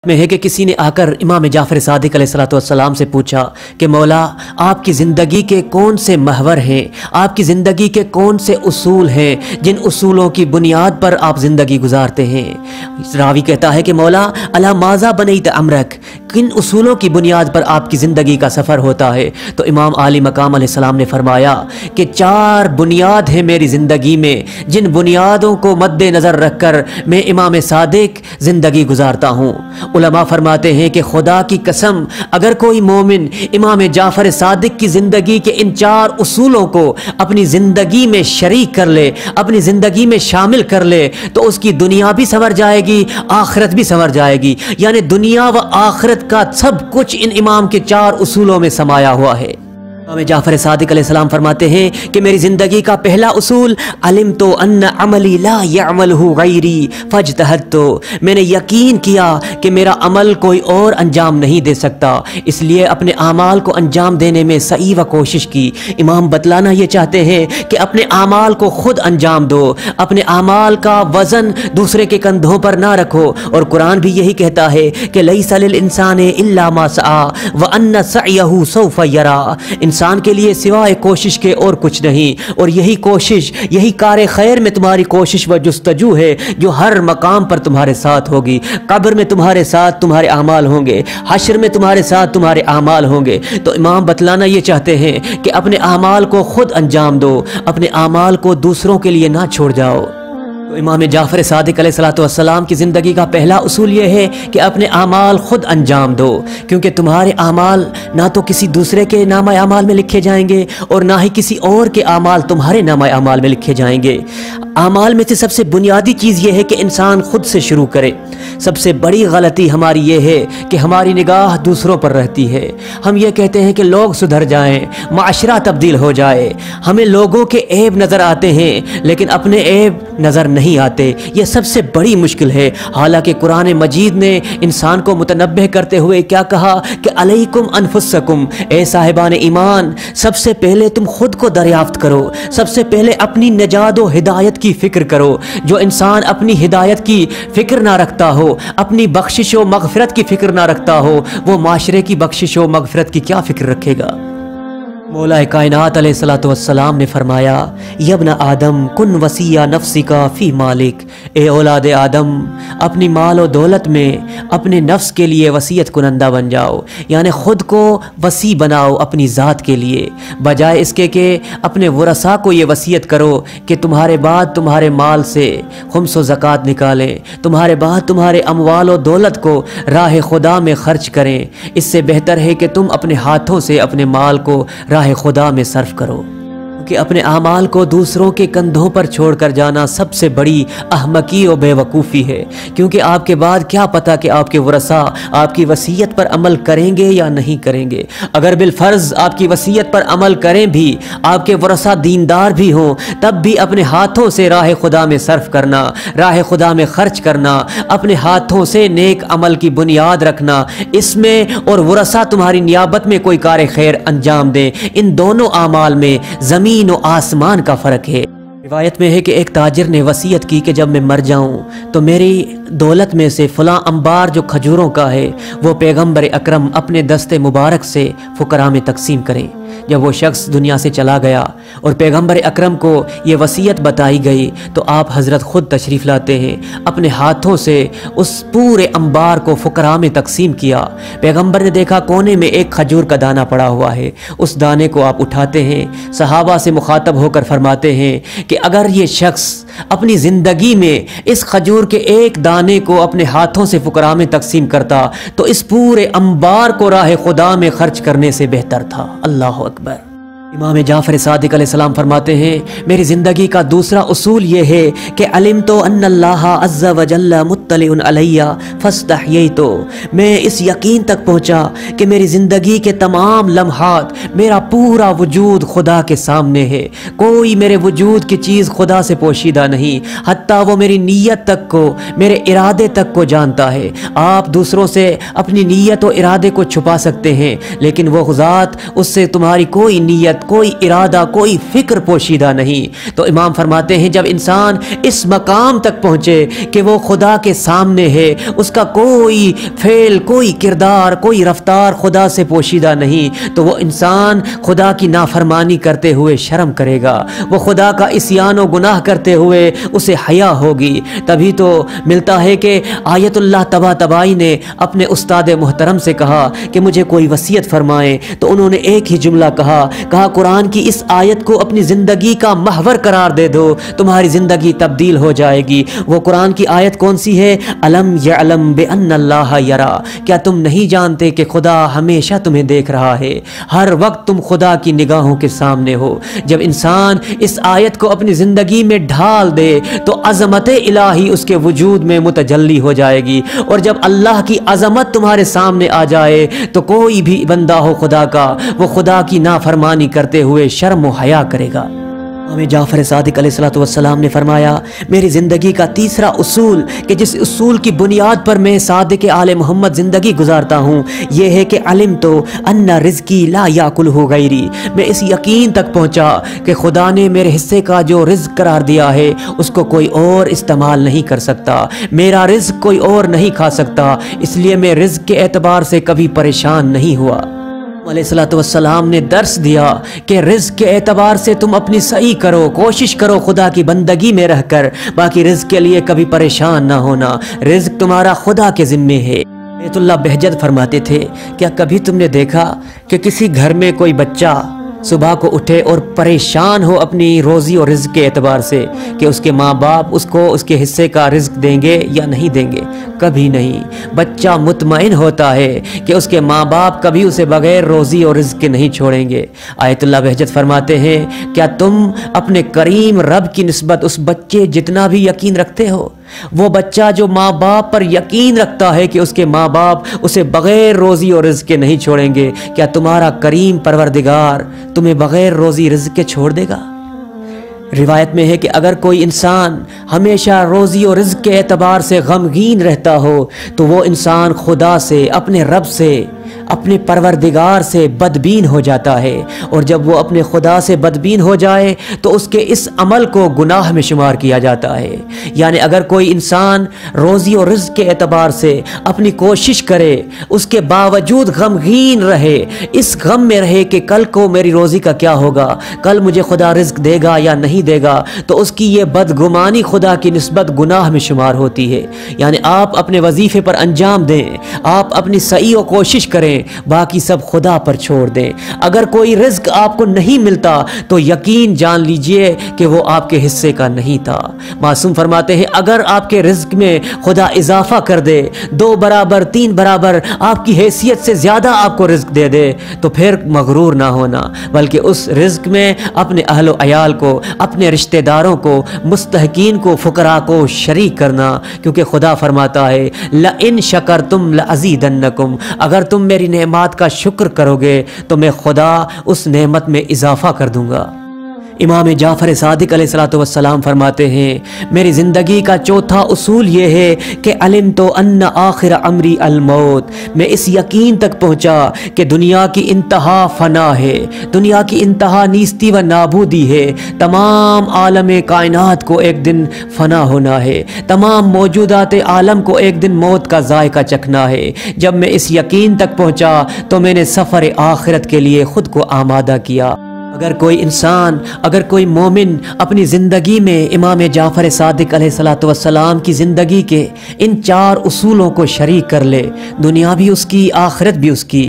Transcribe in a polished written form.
में है कि किसी ने आकर इमाम जाफ़र सादिक अलैहिस्सलाम से पूछा कि मौला, आपकी ज़िंदगी के कौन से महवर हैं, आपकी ज़िंदगी के कौन से उसूल हैं जिन उसूलों की बुनियाद पर आप ज़िंदगी गुजारते हैं। रावी कहता है कि मौला अला माज़ा बनैत अमरक, किन उसूलों की बुनियाद पर आपकी ज़िंदगी का सफ़र होता है। तो इमाम आली मकाम अलैहिस्सलाम ने फरमाया कि 4 बुनियाद हैं मेरी ज़िंदगी में, जिन बुनियादों को मद्देनज़र रख कर मैं इमाम सादिक ज़िंदगी गुजारता हूँ। उलमा फरमाते हैं कि खुदा की कसम, अगर कोई मोमिन इमाम जाफ़र सादिक की ज़िंदगी के इन 4 उसूलों को अपनी ज़िंदगी में शरीक कर ले, अपनी ज़िंदगी में शामिल कर ले, तो उसकी दुनिया भी संवर जाएगी, आखिरत भी संवर जाएगी। यानी दुनिया व आखिरत का सब कुछ इन इमाम के 4 उसूलों में समाया हुआ है। इमाम जाफ़र सादिक अलैहिस्सलाम फरमाते हैं कि मेरी ज़िंदगी का पहला उसूल, अलिम तो अन्ना अमली ला यअमलहु गैरी फज्तहदतु, मैंने यकीन किया कि मेरा अमल कोई और अंजाम नहीं दे सकता, इसलिए अपने आमाल को अंजाम देने में सही व कोशिश की। इमाम बतलाना ये चाहते हैं कि अपने आमाल को खुद अंजाम दो, अपने आमाल का वज़न दूसरे के कंधों पर ना रखो। और कुरान भी यही कहता है कि लैसा लिल इंसाने इल्ला मा सआ व अन्ना सअयहु सौफा यरा, इंसान के लिए सिवाय कोशिश के और कुछ नहीं। और यही कोशिश, यही कार खैर में तुम्हारी कोशिश व जुस्तजू है जो हर मकाम पर तुम्हारे साथ होगी। कब्र में तुम्हारे साथ तुम्हारे आमाल होंगे, हश्र में तुम्हारे साथ तुम्हारे आमाल होंगे। तो इमाम बतलाना ये चाहते हैं कि अपने आमाल को खुद अंजाम दो, अपने आमाल को दूसरों के लिए ना छोड़ जाओ। तो इमाम जाफ़र सादिक अलैहिस्सलाम की ज़िंदगी का पहला उसूल ये है कि अपने आमाल खुद अंजाम दो, क्योंकि तुम्हारे आमाल ना तो किसी दूसरे के नामा आमाल में लिखे जाएंगे और ना ही किसी और के आमाल तुम्हारे नामा आमाल में लिखे जाएंगे। आमाल में से सबसे बुनियादी चीज़ ये है कि इंसान खुद से शुरू करे। सबसे बड़ी गलती हमारी ये है कि हमारी निगाह दूसरों पर रहती है। हम ये कहते हैं कि लोग सुधर जाएं, माशरा तब्दील हो जाए, हमें लोगों के ऐब नज़र आते हैं लेकिन अपने ऐब नज़र नहीं आते। ये सबसे बड़ी मुश्किल है। हालांकि कुरान मजीद ने इंसान को मुतनब्बह करते हुए क्या कहा कि अलैकुम अनफुसकुम, ए साहिबान ईमान, सबसे पहले तुम खुद को दरियाफ्त करो, सबसे पहले अपनी निजात व हिदायत की फ़िक्र करो। जो इंसान अपनी हिदायत की फ़िक्र ना रखता हो, अपनी बख्शिश व मग़फ़िरत की फ़िक्र ना रखता हो, वो माशरे की बख्शिश व मग़फ़िरत की क्या फ़िक्र रखेगा। मौला कायनात अलैहिस्सलाम ने फरमाया, यब्न आदम कुन वसिया नफ्सिका फ़ी मालिक, ए औलाद आदम, अपनी माल और दौलत में अपने नफ्स के लिए वसीयत कुनंदा बन जाओ। यानी ख़ुद को वसी बनाओ अपनी ज़ात के लिए, बजाय इसके कि अपने वरसा को ये वसीयत करो कि तुम्हारे बाद तुम्हारे माल से खुम्स व ज़कात निकालें, तुम्हारे बाद तुम्हारे अमवाल और दौलत को राह खुदा में ख़र्च करें। इससे बेहतर है कि तुम अपने हाथों से अपने माल को राह खुदा में सर्फ करो, कि अपने आमाल को दूसरों के कंधों पर छोड़कर जाना सबसे बड़ी अहमकी और बेवकूफ़ी है। क्योंकि आपके बाद क्या पता कि आपके वरसा आपकी वसीयत पर अमल करेंगे या नहीं करेंगे। अगर बिलफ़र्ज़ आपकी वसीयत पर अमल करें भी, आपके वरसा दीनदार भी हों, तब भी अपने हाथों से राह खुदा में सर्फ करना, राह खुदा में खर्च करना, अपने हाथों से नेक अमल की बुनियाद रखना, इसमें और वरसा तुम्हारी नियाबत में कोई कार खैर अंजाम दें, इन दोनों आमाल में ज़मीन और आसमान का फ़र्क है। रिवायत में है कि एक ताजिर ने वसीयत की कि जब मैं मर जाऊं तो मेरी दौलत में से फ़लाँ अंबार जो खजूरों का है वो पैगंबर अकरम अपने दस्ते मुबारक से फ़ुकरा में तकसीम करें। जब वो शख्स दुनिया से चला गया और पैगंबर अकरम को ये वसीयत बताई गई तो आप हज़रत ख़ुद तशरीफ़ लाते हैं, अपने हाथों से उस पूरे अंबार को फ़ुकरा में तकसीम किया। पैगंबर ने देखा कोने में एक खजूर का दाना पड़ा हुआ है, उस दाने को आप उठाते हैं, सहाबा से मुखातब होकर फरमाते हैं कि अगर ये शख्स अपनी ज़िंदगी में इस खजूर के एक दाने को अपने हाथों से फ़ुकरा में तकसीम करता तो इस पूरे अंबार को राह खुदा में खर्च करने से बेहतर था। अल्लाह अकबर। इमाम जाफ़र सादिक अलैहिस्सलाम फरमाते हैं, मेरी ज़िंदगी का दूसरा उसूल ये है कि अलिम तो अन्नल्लाह अज़्ज़ा व जल्ला मुत्तलिउन अलैया फ़स्तहयैतु, मैं इस यकीन तक पहुँचा कि मेरी ज़िंदगी के तमाम लम्हात, मेरा पूरा वजूद खुदा के सामने है। कोई मेरे वजूद की चीज़ खुदा से पोशीदा नहीं, हत्ता वो मेरी नीयत तक को, मेरे इरादे तक को जानता है। आप दूसरों से अपनी नीयत और इरादे को छुपा सकते हैं, लेकिन वो ज़ात उससे तुम्हारी कोई नीयत, नीयत, कोई इरादा, कोई फिक्र पोशीदा नहीं। तो इमाम फरमाते हैं जब इंसान इस मकाम तक पहुँचे कि वो खुदा के सामने है, उसका कोई फेल, कोई किरदार, कोई रफ्तार खुदा से पोशीदा नहीं, तो वो इंसान खुदा की नाफरमानी करते हुए शर्म करेगा, वो खुदा का इस्यान व गुनाह करते हुए उसे हया होगी। तभी तो मिलता है कि आयतुल्लाह तबातबाई ने अपने उस्ताद मोहतरम से कहा कि मुझे कोई वसीयत फरमाएं, तो उन्होंने एक ही जुमला कहा कुरान की इस आयत को अपनी ज़िंदगी का महवर करार दे दो, तुम्हारी ज़िंदगी तब्दील हो जाएगी। वो कुरान की आयत कौन सी है? अलम यअलम बिअन्नल्लाह यरा, क्या तुम नहीं जानते कि खुदा हमेशा तुम्हें देख रहा है, हर वक्त तुम खुदा की निगाहों के सामने हो। जब इंसान इस आयत को अपनी ज़िंदगी में ढाल दे तो अज़मत इलाही उसके वजूद में मुतजल्ली हो जाएगी, और जब अल्लाह की अज़मत तुम्हारे सामने आ जाए तो कोई भी बंदा हो खुदा का, वो खुदा की नाफरमानी करते हुए शर्म व हया करेगा। हमें जाफ़र सादिक अलैहिस्सलाम ने फरमाया, मेरी ज़िंदगी का तीसरा उसूल कि जिस उसूल की बुनियाद पर मैं सादिक आले मोहम्मद ज़िंदगी गुजारता हूँ, ये है कि अलिम तो अन्ना रिज़्की ला याकुलहु गैरी। मैं इस यकीन तक पहुँचा कि खुदा ने मेरे हिस्से का जो रिज़्क करार दिया है उसको कोई और इस्तेमाल नहीं कर सकता, मेरा रिज़्क कोई और नहीं खा सकता, इसलिए मैं रिज़्क के एतबार से कभी परेशान नहीं हुआ। अलैहिस्सलाम ने दर्स दिया कि रिज़्क के एतबार से तुम अपनी सही करो, कोशिश करो खुदा की बंदगी में रहकर, बाकी रिज़्क के लिए कभी परेशान ना होना, रिज़्क तुम्हारा खुदा के ज़िम्मे है। बैतुल्लाह बहजत फरमाते थे, क्या कभी तुमने देखा कि किसी घर में कोई बच्चा सुबह को उठे और परेशान हो अपनी रोज़ी और रिज़्क के एतबार से कि उसके माँ बाप उसको उसके हिस्से का रिज़्क देंगे या नहीं देंगे? कभी नहीं। बच्चा मुतमईन होता है कि उसके माँ बाप कभी उसे बग़ैर रोज़ी और रिज़्क के नहीं छोड़ेंगे। आयतुल्लाह बहजत फरमाते हैं, क्या तुम अपने करीम रब की निस्बत उस बच्चे जितना भी यकीन रखते हो? वो बच्चा जो माँ बाप पर यकीन रखता है कि उसके माँ बाप उसे बग़ैर रोज़ी और रिज़्क के नहीं छोड़ेंगे, क्या तुम्हारा करीम परवरदिगार तुम्हें बग़ैर रोज़ी रिज़्क के छोड़ देगा? रिवायत में है कि अगर कोई इंसान हमेशा रोज़ी और रिज़्क के एतबार से गमगीन रहता हो तो वो इंसान खुदा से, अपने रब से, अपने परवरदिगार से बदबीन हो जाता है, और जब वो अपने खुदा से बदबीन हो जाए तो उसके इस अमल को गुनाह में शुमार किया जाता है। यानी अगर कोई इंसान रोज़ी और रिज़्क के एतबार से अपनी कोशिश करे, उसके बावजूद गमगीन रहे, इस गम में रहे कि कल को मेरी रोज़ी का क्या होगा, कल मुझे खुदा रिज़्क देगा या नहीं देगा, तो उसकी ये बदगुमानी खुदा की निस्बत गुनाह में शुमार होती है। यानी आप अपने वजीफ़े पर अंजाम दें, आप अपनी सही और कोशिश करें, बाकी सब खुदा पर छोड़ दें। अगर कोई रिज़्क आपको नहीं मिलता तो यकीन जान लीजिए कि वो आपके हिस्से का नहीं था। मासूम फरमाते हैं, अगर आपके रिज़्क में खुदा इजाफा कर दे, 2 बराबर 3 बराबर आपकी हैसियत से ज़्यादा आपको रिज़्क दे दे, तो फिर मगरूर ना होना, बल्कि उस रिज़्क में अपने अहल व अयाल को, अपने रिश्तेदारों को, मुस्तहकीन को, फुकरा को शरीक करना, क्योंकि खुदा फरमाता है ल इन शकरतुम ल अज़ीदन्नकुम, अगर तुम मेरी नेमत का शुक्र करोगे तो मैं खुदा उस नेमत में इजाफा कर दूंगा। इमाम जाफ़र सादिक अलैहिस्सलाम फरमाते हैं, मेरी ज़िंदगी का चौथा उसूल ये है कि अलिम तो अन्ना आखिर अमरी अल मौत। मैं इस यकीन तक पहुँचा कि दुनिया की इंतहा फ़ना है, दुनिया की इंतहा नीस्ती व नाबूदी है, तमाम आलम कायनात को एक दिन फ़ना होना है, तमाम मौजूदात आलम को एक दिन मौत का जायका चखना है। जब मैं इस यकीन तक पहुँचा तो मैंने सफ़र आखिरत के लिए ख़ुद को आमादा किया। अगर कोई इंसान, अगर कोई मोमिन अपनी ज़िंदगी में इमाम जाफ़र सादिक अलैहिस्सलाम की ज़िंदगी के इन 4 उसूलों को शरीक कर ले, दुनिया भी उसकी, आखिरत भी उसकी।